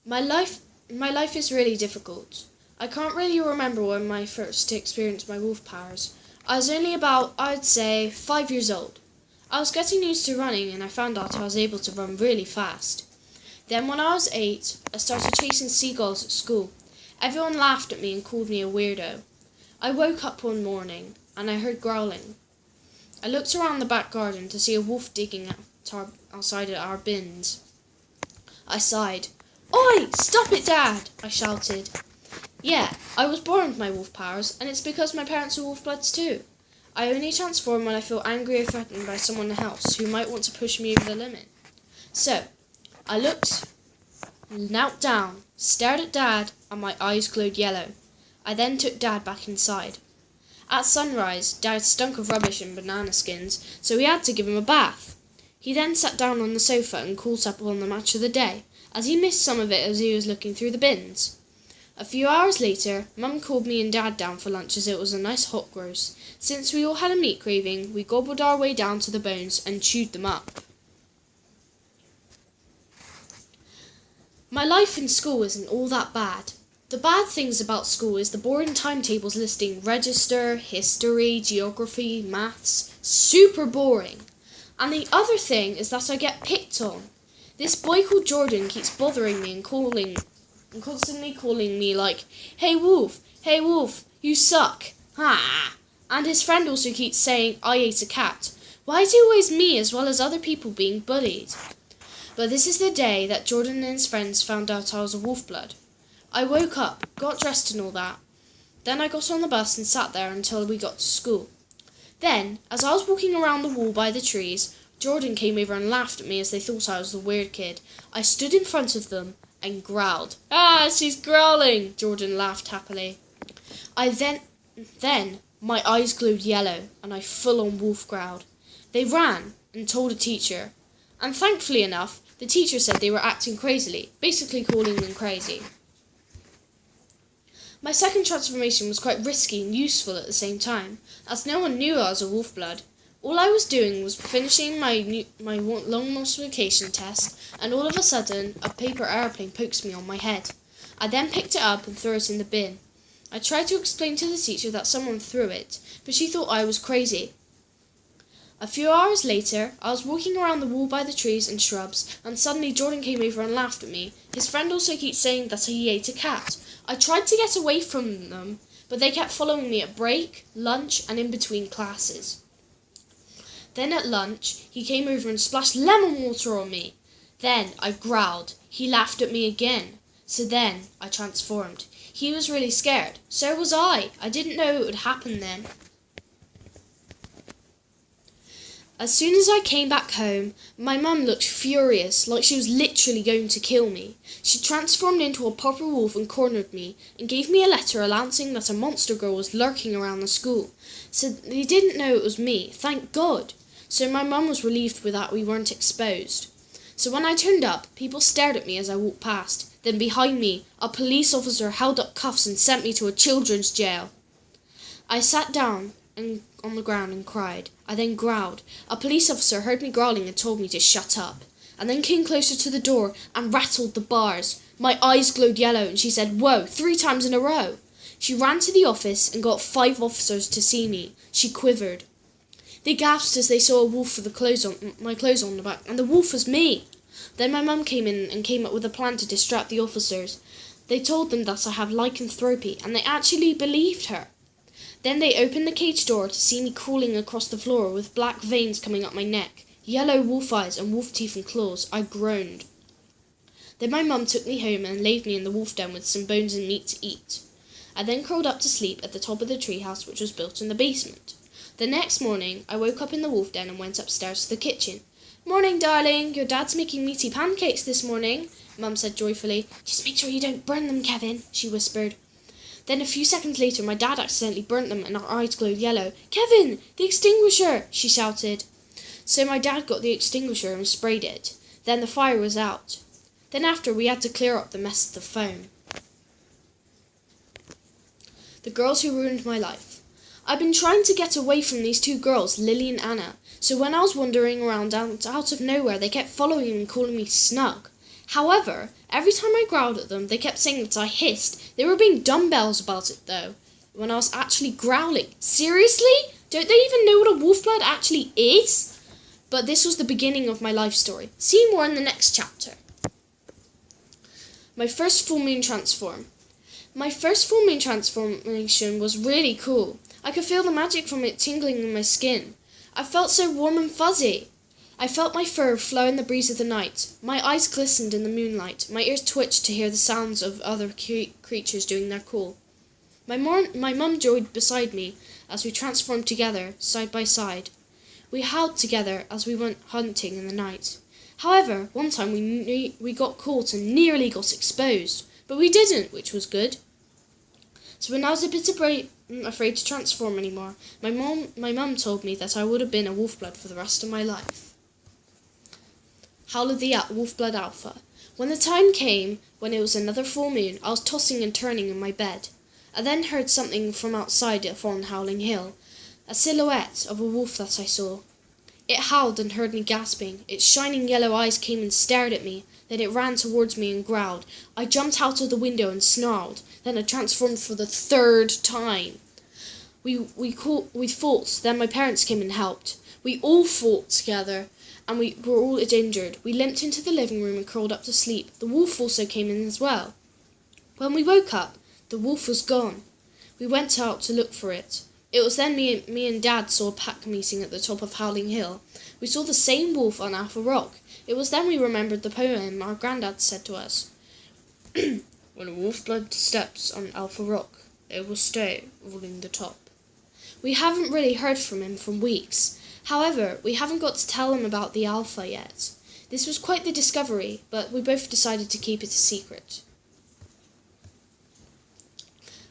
My life is really difficult. I can't really remember when I first experienced my wolf powers. I was only about, I'd say, 5 years old. I was getting used to running and I found out I was able to run really fast. Then when I was 8, I started chasing seagulls at school. Everyone laughed at me and called me a weirdo. I woke up one morning and I heard growling. I looked around the back garden to see a wolf digging outside our bins. I sighed. "Oi! Stop it, Dad!" I shouted. Yeah, I was born with my wolf powers, and it's because my parents are wolfbloods too. I only transform when I feel angry or threatened by someone else who might want to push me over the limit. So, I knelt down, stared at Dad, and my eyes glowed yellow. I then took Dad back inside. At sunrise, Dad stunk of rubbish and banana skins, so we had to give him a bath. He then sat down on the sofa and caught up on the match of the day, as he missed some of it as he was looking through the bins. A few hours later, Mum called me and Dad down for lunch as it was a nice hot roast. Since we all had a meat craving, we gobbled our way down to the bones and chewed them up. My life in school isn't all that bad. The bad things about school is the boring timetables listing register, history, geography, maths. Super boring. And the other thing is that I get picked on. This boy called Jordan keeps bothering me and constantly calling me like, hey Wolf, you suck, ha! And his friend also keeps saying, I ate a cat. Why is it always me as well as other people being bullied? But this is the day that Jordan and his friends found out I was a wolfblood. I woke up, got dressed and all that. Then I got on the bus and sat there until we got to school. Then, as I was walking around the wall by the trees, Jordan came over and laughed at me as they thought I was the weird kid. I stood in front of them and growled. Ah, she's growling, Jordan laughed happily. Then my eyes glowed yellow and I full on wolf growled. They ran and told a teacher. And thankfully enough, the teacher said they were acting crazily, basically calling them crazy. My second transformation was quite risky and useful at the same time, as no one knew I was a wolfblood. All I was doing was finishing my long multiplication test, and all of a sudden, a paper aeroplane pokes me on my head. I then picked it up and threw it in the bin. I tried to explain to the teacher that someone threw it, but she thought I was crazy. A few hours later, I was walking around the wall by the trees and shrubs, and suddenly Jordan came over and laughed at me. His friend also keeps saying that he ate a cat. I tried to get away from them, but they kept following me at break, lunch, and in between classes. Then at lunch, he came over and splashed lemon water on me. Then I growled. He laughed at me again. So then I transformed. He was really scared. So was I. I didn't know it would happen then. As soon as I came back home, my mum looked furious, like she was literally going to kill me. She transformed into a proper wolf and cornered me, and gave me a letter announcing that a monster girl was lurking around the school. So they didn't know it was me, thank God. So my mum was relieved with that we weren't exposed. So when I turned up, people stared at me as I walked past. Then behind me, a police officer held up cuffs and sent me to a children's jail. I sat down on the ground and cried. I then growled. A police officer heard me growling and told me to shut up, and then came closer to the door and rattled the bars. My eyes glowed yellow and she said, "Whoa," 3 times in a row. She ran to the office and got 5 officers to see me. She quivered. They gasped as they saw a wolf with my clothes on the back, and the wolf was me. Then my mum came in and came up with a plan to distract the officers. They told them that I have lycanthropy, and they actually believed her. Then they opened the cage door to see me crawling across the floor with black veins coming up my neck, yellow wolf eyes and wolf teeth and claws. I groaned. Then my mum took me home and laid me in the wolf den with some bones and meat to eat. I then crawled up to sleep at the top of the treehouse which was built in the basement. The next morning, I woke up in the wolf den and went upstairs to the kitchen. "Morning, darling. Your dad's making meaty pancakes this morning," Mum said joyfully. "Just make sure you don't burn them, Kevin," she whispered. Then a few seconds later, my dad accidentally burnt them and our eyes glowed yellow. "Kevin, the extinguisher!" she shouted. So my dad got the extinguisher and sprayed it. Then the fire was out. Then after, we had to clear up the mess of the foam. The girls who ruined my life. I've been trying to get away from these 2 girls, Lily and Anna, so when I was wandering around out of nowhere, they kept following me and calling me snug. However, Every time I growled at them, they kept saying that I hissed. They were being dumbbells about it, though, when I was actually growling. Seriously? Don't they even know what a wolfblood actually is? But this was the beginning of my life story. See more in the next chapter. My first full moon transform. My first full moon transformation was really cool. I could feel the magic from it tingling in my skin. I felt so warm and fuzzy. I felt my fur flow in the breeze of the night. My eyes glistened in the moonlight. My ears twitched to hear the sounds of other creatures doing their call. My mum joined beside me as we transformed together, side by side. We howled together as we went hunting in the night. However, one time we got caught and nearly got exposed, but we didn't, which was good. So when I was a bit afraid to transform anymore, my mum told me that I would have been a wolfblood for the rest of my life. Howl of the Wolfblood Alpha. When the time came when it was another full moon, I was tossing and turning in my bed. I then heard something from outside upon Howling Hill, a silhouette of a wolf that I saw. It howled and heard me gasping. Its shining yellow eyes came and stared at me. Then it ran towards me and growled. I jumped out of the window and snarled. Then I transformed for the third time. We fought. Then my parents came and helped. We all fought together, and we were all injured. We limped into the living room and curled up to sleep. The wolf also came in as well. When we woke up, the wolf was gone. We went out to look for it. It was then me and Dad saw a pack meeting at the top of Howling Hill. We saw the same wolf on Alpha Rock. It was then we remembered the poem our granddad said to us. When a wolfblood steps on Alpha Rock, it will stay ruling the top. We haven't really heard from him for weeks. However, we haven't got to tell him about the Alpha yet. This was quite the discovery, but we both decided to keep it a secret.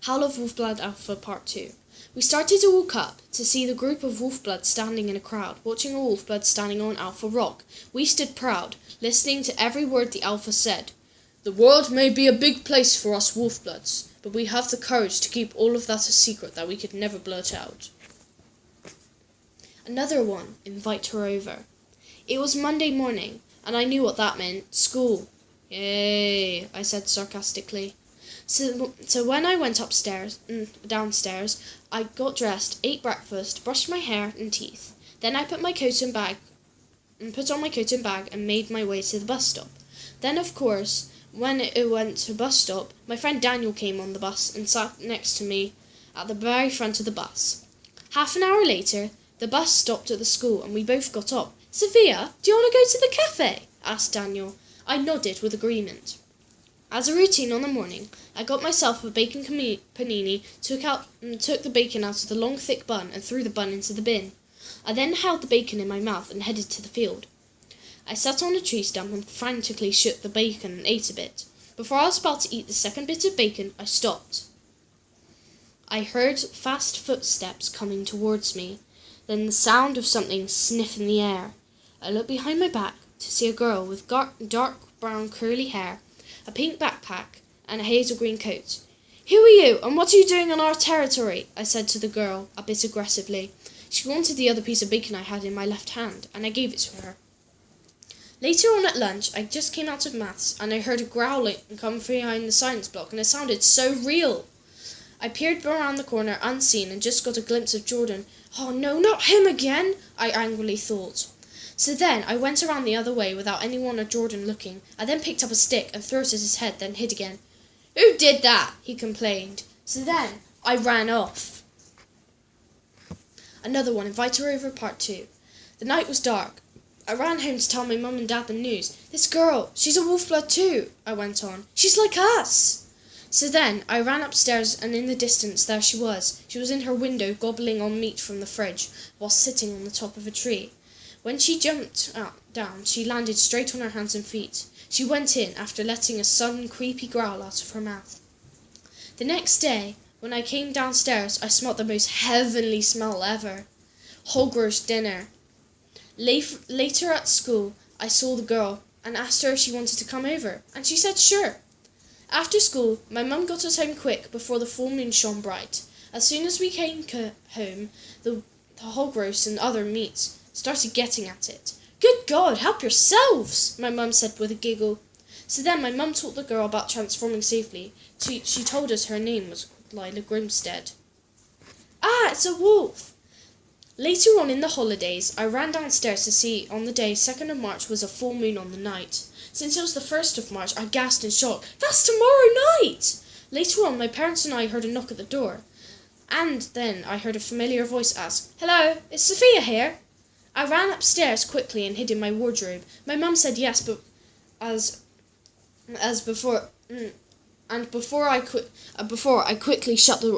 Howl of Wolfblood Alpha Part 2. We started to walk up to see the group of wolfbloods standing in a crowd, watching a wolfblood standing on Alpha Rock. We stood proud, listening to every word the Alpha said. The world may be a big place for us wolfbloods, but we have the courage to keep all of that a secret that we could never blurt out. Another one, invite her over. It was Monday morning, and I knew what that meant, school. Yay, I said sarcastically. So when I went downstairs, I got dressed, ate breakfast, brushed my hair and teeth. Then I put on my coat and bag and made my way to the bus stop. Then, of course, when it went to bus stop, my friend Daniel came on the bus and sat next to me at the very front of the bus. Half an hour later, the bus stopped at the school and we both got up. Sophia, do you want to go to the cafe? Asked Daniel. I nodded with agreement. As a routine on the morning, I got myself a bacon panini, took the bacon out of the long thick bun and threw the bun into the bin. I then held the bacon in my mouth and headed to the field. I sat on a tree stump and frantically shook the bacon and ate a bit. Before I was about to eat the second bit of bacon, I stopped. I heard fast footsteps coming towards me, then the sound of something sniff in the air. I looked behind my back to see a girl with dark brown curly hair, a pink backpack, and a hazel green coat. Who are you, and what are you doing on our territory? I said to the girl, a bit aggressively. She wanted the other piece of bacon I had in my left hand, and I gave it to her. Later on at lunch, I just came out of maths, and I heard a growling come from behind the science block, and it sounded so real. I peered around the corner unseen and just got a glimpse of Jordan. Oh no, not him again, I angrily thought. So then I went around the other way without anyone or Jordan looking. I then picked up a stick and threw it at his head, then hid again. Who did that? He complained. So then I ran off. Another one, invite her over Part 2. The night was dark. I ran home to tell my mum and dad the news. This girl, she's a wolfblood too, I went on. She's like us. So then I ran upstairs and in the distance there she was. She was in her window gobbling on meat from the fridge while sitting on the top of a tree. When she jumped down, she landed straight on her hands and feet. She went in after letting a sudden creepy growl out of her mouth. The next day, when I came downstairs, I smelt the most heavenly smell ever. Whole roast dinner. Later at school, I saw the girl and asked her if she wanted to come over, and she said sure. After school, my mum got us home quick before the full moon shone bright. As soon as we came home, the hog roast and other meats started getting at it. Good God, help yourselves, my mum said with a giggle. So then my mum taught the girl about transforming safely. She told us her name was Lila Grimstead. Ah, it's a wolf! Later on in the holidays, I ran downstairs to see on the day 2nd of March was a full moon on the night. Since it was the 1st of March, I gasped in shock. That's tomorrow night! Later on, my parents and I heard a knock at the door. And then I heard a familiar voice ask, "Hello, is Sophia here?" I ran upstairs quickly and hid in my wardrobe. My mum said yes, but before I quickly shut the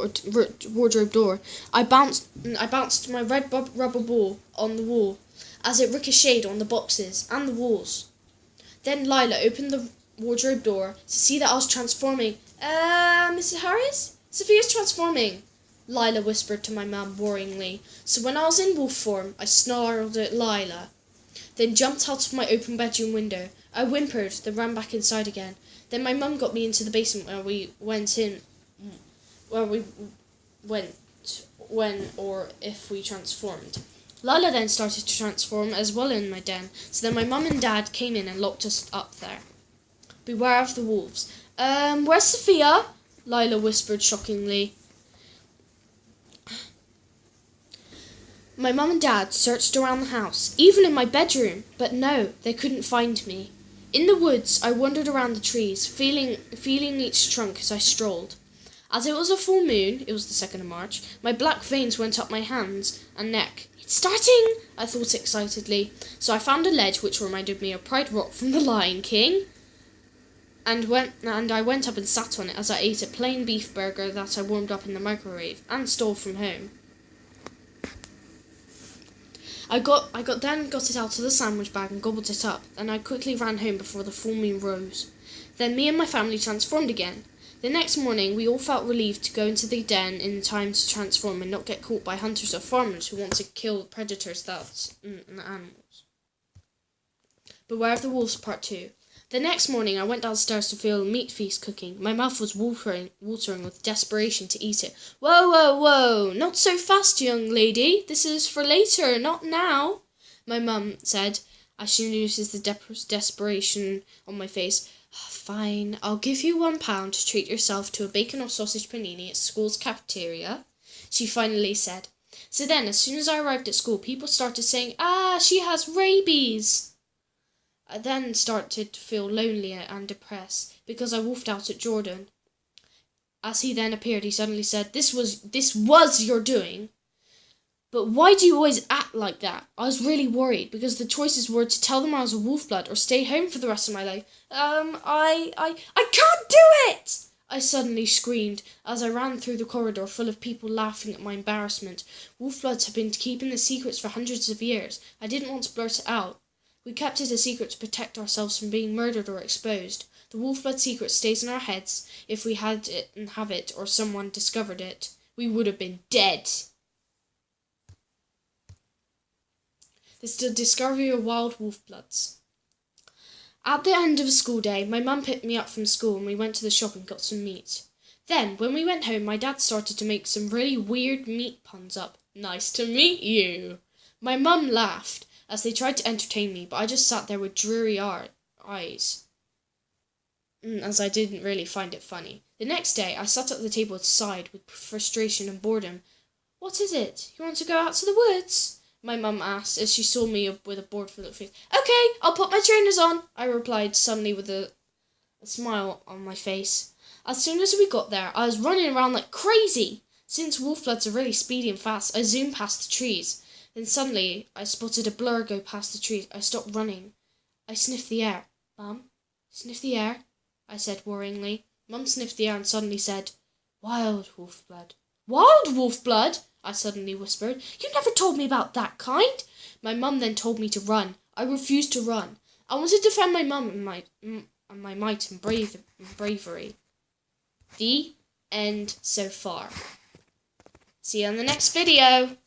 wardrobe door, I bounced my red rubber ball on the wall as it ricocheted on the boxes and the walls. Then Lila opened the wardrobe door to see that I was transforming. Mrs. Harris? Sophia's transforming, Lila whispered to my mum worryingly. So when I was in wolf form, I snarled at Lila, then jumped out of my open bedroom window. I whimpered, then ran back inside again. Then my mum got me into the basement where we went if we transformed. Lila then started to transform as well in my den, so then my mum and dad came in and locked us up there. Beware of the wolves. Where's Sophia? Lila whispered shockingly. My mum and dad searched around the house, even in my bedroom, but no, they couldn't find me. In the woods, I wandered around the trees, feeling each trunk as I strolled. As it was a full moon, it was the 2nd of March, my black veins went up my hands and neck. It's starting, I thought excitedly. So I found a ledge which reminded me of Pride Rock from The Lion King, and I went up and sat on it as I ate a plain beef burger that I warmed up in the microwave and stole from home. I got it out of the sandwich bag and gobbled it up, and I quickly ran home before the full moon rose. Then me and my family transformed again. The next morning, we all felt relieved to go into the den in time to transform and not get caught by hunters or farmers who want to kill predators that's animals. Beware of the wolves, part 2. The next morning, I went downstairs to feel a meat feast cooking. My mouth was watering with desperation to eat it. Whoa, whoa, whoa! Not so fast, young lady. This is for later, not now, my mum said, as she noticed the desperation on my face. Fine, I'll give you £1 to treat yourself to a bacon or sausage panini at school's cafeteria, she finally said. So then, as soon as I arrived at school, people started saying, she has rabies. I then started to feel lonely and depressed because I wolfed out at Jordan. As he then appeared, he suddenly said, This was your doing. But why do you always act like that? I was really worried because the choices were to tell them I was a Wolfblood or stay home for the rest of my life. I can't do it! I suddenly screamed as I ran through the corridor full of people laughing at my embarrassment. Wolfbloods have been keeping the secrets for hundreds of years. I didn't want to blurt it out. We kept it a secret to protect ourselves from being murdered or exposed. The Wolfblood secret stays in our heads. If we had it and have it, or someone discovered it, we would have been dead. This is the discovery of wild Wolfbloods. At the end of a school day, my mum picked me up from school and we went to the shop and got some meat. Then, when we went home, my dad started to make some really weird meat puns up. Nice to meet you. My mum laughed as they tried to entertain me, but I just sat there with dreary eyes, as I didn't really find it funny. The next day, I sat at the table and sighed with frustration and boredom. What is it? You want to go out to the woods? My mum asked as she saw me with a bored look face. Okay, I'll put my trainers on, I replied suddenly with a smile on my face. As soon as we got there, I was running around like crazy. Since Wolfbloods are really speedy and fast, I zoomed past the trees. Then suddenly, I spotted a blur go past the trees. I stopped running. I sniffed the air. Mum, sniff the air, I said worryingly. Mum sniffed the air and suddenly said, Wild Wolfblood. Wild Wolfblood? I suddenly whispered. You never told me about that kind. My mum then told me to run. I refused to run. I wanted to defend my mum and my might and bravery. The end so far. See you on the next video.